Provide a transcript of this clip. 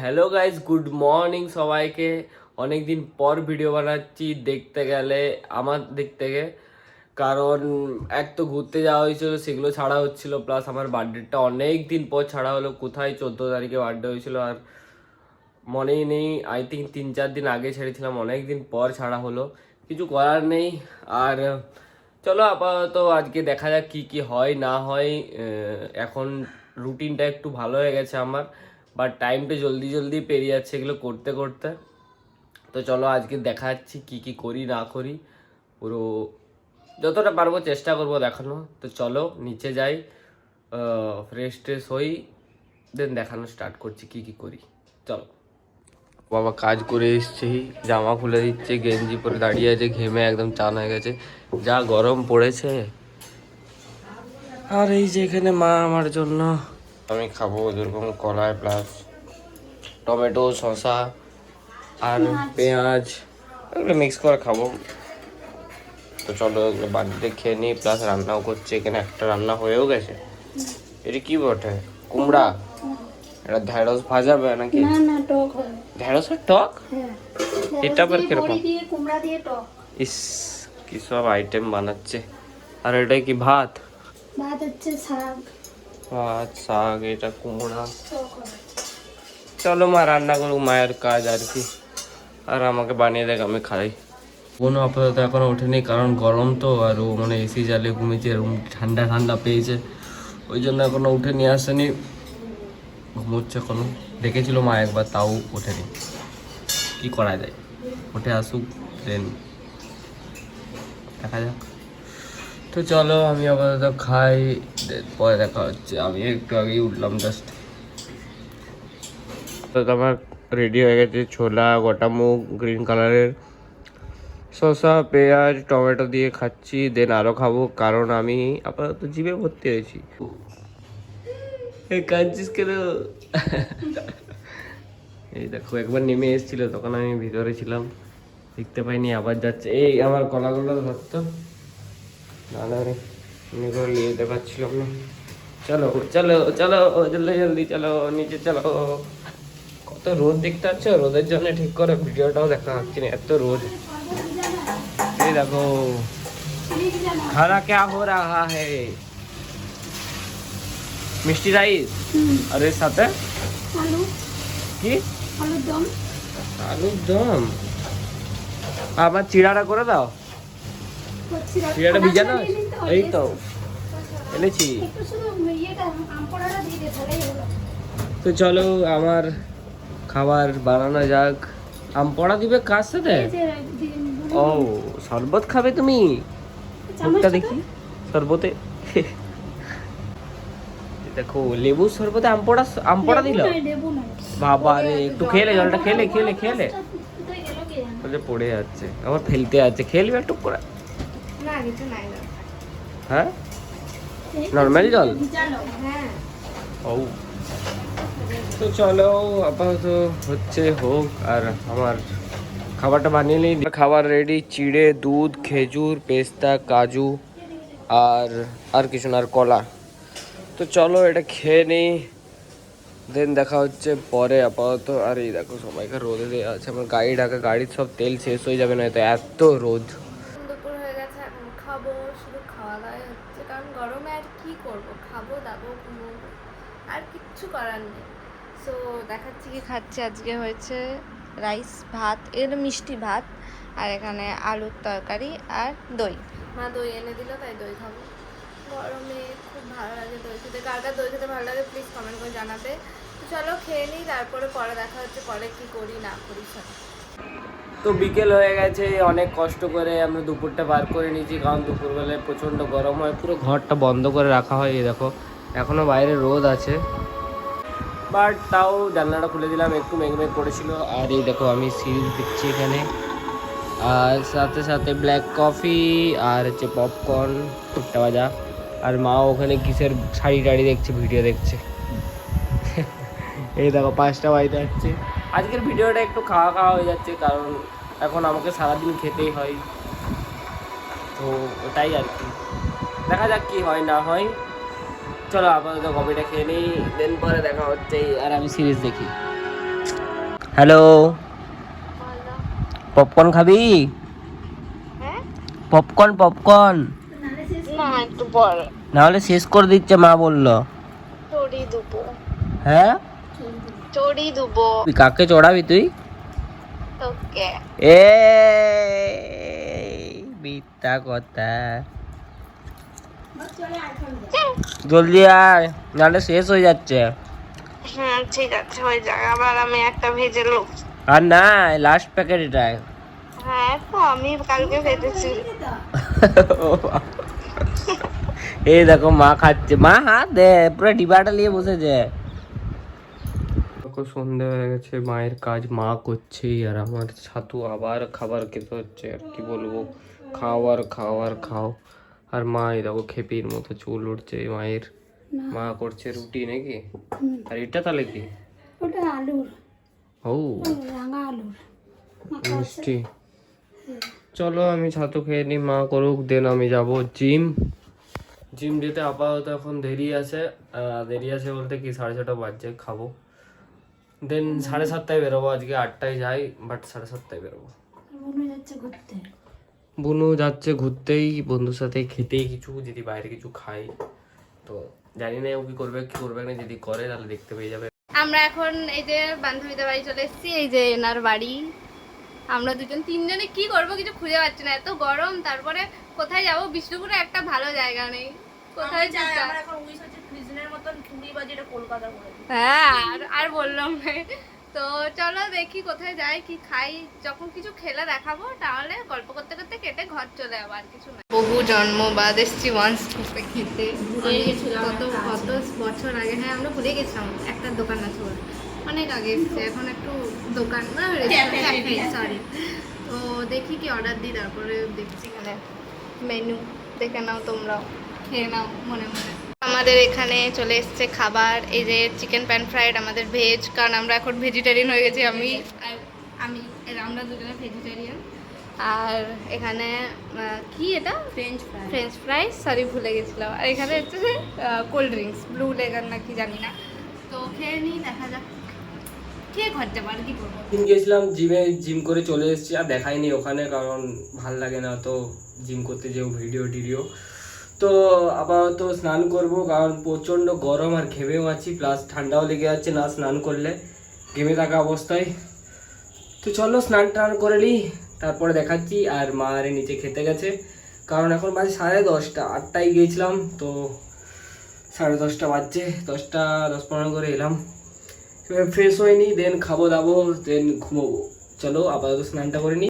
Hello guys, good morning সবাইকে। অনেক দিন পর ভিডিও বানাচ্ছি দেখতে গেলে আমার দিক থেকে, কারণ এক তো ঘুরতে যাওয়া হয়েছিল, সেগুলো ছাড়া হচ্ছিল, প্লাস আমার বার্থডেটা অনেক দিন পর ছাড়া হলো। কোথায় 14 তারিখে বার্থডে হয়েছিল আর মনেই নেই। আই থিঙ্ক 3-4 দিন আগে ছেড়েছিলাম, অনেক দিন পর ছাড়া হলো, কিছু করার নেই। আর চলো আপাতত আজকে দেখা যাক কি কি হয় না হয়। এখন রুটিনটা একটু ভালো হয়ে গেছে আমার, বাট টাইমটা জলদি জলদি পেরিয়ে যাচ্ছে এগুলো করতে করতে। তো চলো আজকে দেখা যাচ্ছি কি কি করি না করি, পুরো যতটা পারবো চেষ্টা করবো দেখানো। তো চলো নিচে যাই, ফ্রেশ ট্রেশ হই, দেন দেখানো স্টার্ট করছি কি কি করি। চলো। বাবা কাজ করে এসছি, জামা খুলে দিচ্ছে, গেঞ্জি পরে দাঁড়িয়ে আছে, ঘেমে একদম চান হয়ে গেছে, যা গরম পড়েছে। আর এই যে এখানে মা আমার জন্য, আমি খাবো যেরকম কলাই প্লাস টমেটো, শসা আর পেঁয়াজ, এগুলো মিক্স করে খাবো। তো চলো এগুলো বাড়িতে খেয়ে নিই, প্লাস রান্নাও করছে এখানে, একটা রান্না হয়েও গেছে। এটা কি বটে? কুমড়া? এটা ঢেঁড়স ভাজাবে নাকি? না না, টক হয়। ঢেঁড়সের টক? হ্যাঁ, এটা আবার কিরকম? বড়ি দিয়ে কুমড়া দিয়ে টক। ইস, কি সব আইটেম বানাচ্ছে। আর এটা কি ভাত? ভাত হচ্ছে শাক, ভাত, শাক, এটা কুমড়া। টক হয়। চলো মা রান্না করুক, মায়ের কাজ আর কি, আর আমাকে বানিয়ে দেখ, আমি খাই। কোনো আপাতত এখনো ওঠেনি, কারণ গরম তো, আর ও মানে এসি জ্বালিয়ে ঘুমিয়েছে, রুম ঠান্ডা ঠান্ডা পেয়েছে, ওই জন্য এখনো উঠে নিয়ে আসেনি, ঘুমোচ্ছে এখনো। ডেকেছিল মা একবার, তাও ওঠেনি। কি করা যায়, উঠে আসুক, দেন দেখা যাক। তো চলো আমি আপাতত খাই, পরে দেখা হচ্ছে। আমি একটু আগেই উঠলাম জাস্ট। তো আমার রেডি হয়ে গেছে ছোলা, গোটা মুগ গ্রিন কালারের, শসা, পেঁয়াজ, টমেটো দিয়ে খাচ্ছি, দেন আরও খাবো, কারণ আমি আপাতত জিভে ভর্তি হয়েছি। এই কাঁদছিস কেন? এই দেখো, একবার নেমে এসেছিল, তখন আমি ভিতরে ছিলাম, দেখতে পাইনি, আবার যাচ্ছে। এই আমার কলাগুলো ধরতো, না না রে, এমনি করে নিয়ে যেতে পারছিলাম না। চলো চলো চলো, জলদি জলদি চলো, নিচে চলো। কত রোদ দেখতে পাচ্ছ, রোদের জন্য ঠিক করে ভিডিওটাও দেখা যাচ্ছে না, এত রোদ। এই দেখো খানা क्या हो रहा है, মিষ্টি রাইস আর এর সাথে আলু, কি? আলুর দম। আলুর দম। আমার চিড়াটা করে দাও, চিড়াটা ভিজানো আছে? এই তো এনেছি। একটু শুধু ইয়েটা আমপোড়াটা দিয়ে দে, তাহলেই হলো। তো চলো আমার খাবার বানানো যাক। আম পড়া দিবে কার সাথে? এই যে ও, শরবত খাবে তুমি? মুখটা দেখি শরবতে। দেখো লেবু শরবতে আম পড়া দিল। লেবু নাই। বাবা রে, একটু খেলে, জলটা খেলে খেলে খেলে কোথায় গেল কে জানে? বলে পড়ে যাচ্ছে, আবার ফেলতে আছে, খেলবে একটু করে। না কিছু নাই না। হ্যাঁ, নর্মাল জল। ভিজানো, হ্যাঁ। ও, তো চলো আপাতত হচ্ছে হোক, আর আমার খাবারটা বানিয়ে নিই। খাবার রেডি, চিড়ে, দুধ, খেজুর, পেস্তা, কাজু আর কিছু না, আর কলা। তো চলো এটা খেয়ে নিই, দেন দেখা হচ্ছে পরে আপাতত। আর এই দেখো সবাইকার রোদে দেওয়া আছে, আমার গাড়ি ঢাকা, গাড়ির সব তেল শেষ হয়ে যাবে, না তো এত রোদ। দুপুর হয়ে গেছে, এখন খাবো, শুধু খাওয়া দাওয়াই হচ্ছে, কারণ গরমে আর কি করব, খাবো দাবো ঘুমোবো, আর কিচ্ছু করার নেই। সো দেখাচ্ছি কি খাচ্ছি। আজকে হয়েছে রাইস, ভাত, এর মিষ্টি ভাত, আর এখানে আলুর তরকারি আর দই। মা দই এনে দিল, তাই দই খাবো। গরমে খুব ভালো লাগে দই খেতে। কার কার দই খেতে ভালো লাগে প্লিজ কমেন্ট করে জানাবে। তো চলো খেয়ে নিই, তারপরে পরে দেখা হচ্ছে, পরে কি করি না করি সব। তো বিকেল হয়ে গেছে, অনেক কষ্ট করে আমরা দুপুরটা বার করে নিয়েছি, কারণ দুপুরবেলায় প্রচণ্ড গরম হয়, পুরো ঘরটা বন্ধ করে রাখা হয়। এই দেখো এখনও বাইরে রোদ আছে, বাট তাও জানলাটা খুলে দিলাম, একটু মেঘমেঘ করেছিল। আর এই দেখো আমি সিরিজ দেখছি এখানে, আর সাথে সাথে ব্ল্যাক কফি, আর হচ্ছে পপকর্ন, ভুট্টা ভাজা। আর মা ওখানে কিসের শাড়ি টাড়ি দেখছে, ভিডিও দেখছে। এই দেখো 5টা বাজতে যাচ্ছে। আজকের ভিডিওটা একটু খাওয়া খাওয়া হয়ে যাচ্ছে, কারণ এখন আমাকে সারাদিন খেতেই হয়, তো ওটাই আর কি। দেখা যাক কি হয় না হয়। চলো আপাতত কফিটা খেয়ে নিই, দেন পরে দেখা হচ্ছে। আর আমি সিরিজ দেখি। হ্যালো, বলো। পপকর্ন খাবি? হ্যাঁ পপকর্ন পপকর্ন। না একটু পরে নাহলে শেষ করে দিচ্ছে মা বললো। চড়ি দুবো, হ্যাঁ, চড়ি দুবো তুই কাকে চড়াবি তুই? তোকে। এ মিথ্যা কথা। জলদি আয়, নাহলে শেষ হয়ে যাচ্ছে। হ্যাঁ ঠিক আছে, হয়ে যাক। আবার আমি একটা ভেজে লোক। আর না, লাস্ট প্যাকেট এটাই। হ্যাঁ তো আমি কালকে ভেজেছি। এই দেখো মা খাচ্ছে, মা হাত দে, পুরো ডিবাটা নিয়ে বসেছে। সন্ধে হয়ে গেছে, মায়ের কাজ মা করছে আর আমার ছাতু আবার খাবার খেতে হচ্ছে। আর কি বলবো, খাও আর খাও আর খাও। আর মা এই দেখো খেপির মতো চুল উঠছে মায়ের। মা করছে রুটি নাকি? আর এটা তাহলে কি? ওটা আলুর, ও রাঙা আলুর। মিষ্টি। চলো আমি ছাতু খেয়ে নি, মা করুক, দেন আমি যাব জিম যেতে আপাতত এখন দেরি আছে। দেরি আছে বলতে কি 6:30 বাজছে, খাবো দেন 7:30টায় বেরোবো। আজকে 8টায় যাই, বাট 7:30টায় বেরোবো। মনে যাচ্ছে ঘুরতে। বুনু যাচ্ছে ঘুরতেই, বন্ধুর সাথে খেতেই কিছু, যদি বাইরে কিছু খাই তো জানি না ও কি করবে না। যদি করে তাহলে দেখতে পেয়ে যাবে। আমরা এখন এই যে বান্ধবীদের বাড়ি চলে এসেছি, এই যে এনার বাড়ি। আমরা দুজন তিনজনে কি করব কিছু খুঁজে পাচ্ছি না, এত গরম। তারপরে কোথায় যাব? বিষ্ণুপুরে একটা ভালো জায়গা নেই, কোথায় যাই? হ্যাঁ আর বললাম না। তো চলো দেখি কোথায় যাই, কি খাই। যখন কিছু খেলে দেখাবো, তাহলে গল্প করতে করতে কেটে ঘর চলে যাবো, আর কিছু না। বহু জন্ম বাদ এসছি ওয়ান্স গ্রুপে খেতে। কত বছর আগে, হ্যাঁ আমরা ভুলে গেছিলাম একটা দোকান আছে ওর, অনেক আগে এসছে। এখন একটু দোকান সরি। তো দেখি কি অর্ডার দিই, তারপরে দেখছি এখানে মেনু দেখে নাও, তোমরাও খেয়ে নাও মনে মনে। আমাদের এখানে চলে এসছে খাবার, এই যে চিকেন প্যান ফ্রাইড, আমাদের ভেজ, কারণ আমরা এখন ভেজিটেরিয়ান হয়ে গেছি। আমরা দুজনে ভেজিটেরিয়ান। আর এখানে কি এটা ফ্রেঞ্চ ফ্রাই, সরি ভুলে গেছিলাম। আর এখানে হচ্ছে কোল্ড ড্রিঙ্কস, ব্লু লেগার না কি জানি না। তো খেয়ে নিই, দেখা যাক খেয়ে ঘর যাবো, আর কি করবো। গেছিলাম জিম করে চলে এসেছি, আর দেখাইনি ওখানে, কারণ ভাল লাগে না তো জিম করতে যেও ভিডিও। তো আপাতত স্নান করব, কারণ প্রচণ্ড গরম আর ঘেমেও আছি, প্লাস ঠান্ডাও লেগে যাচ্ছে না স্নান করলে, ঘেমে থাকা অবস্থায়। তো চলো স্নান টান করে নিই, তারপরে দেখাচ্ছি। আর মা আরে নিচে খেতে গেছে, কারণ এখন বাজে 10:30, 8টায় গিয়েছিলাম তো 10:30 বাজছে, 10:15 করে এলাম। ফ্রেশ হয়নি, দেন খাবো দাবো, দেন ঘুমোবো। চলো আপাতত স্নানটা করে নিই।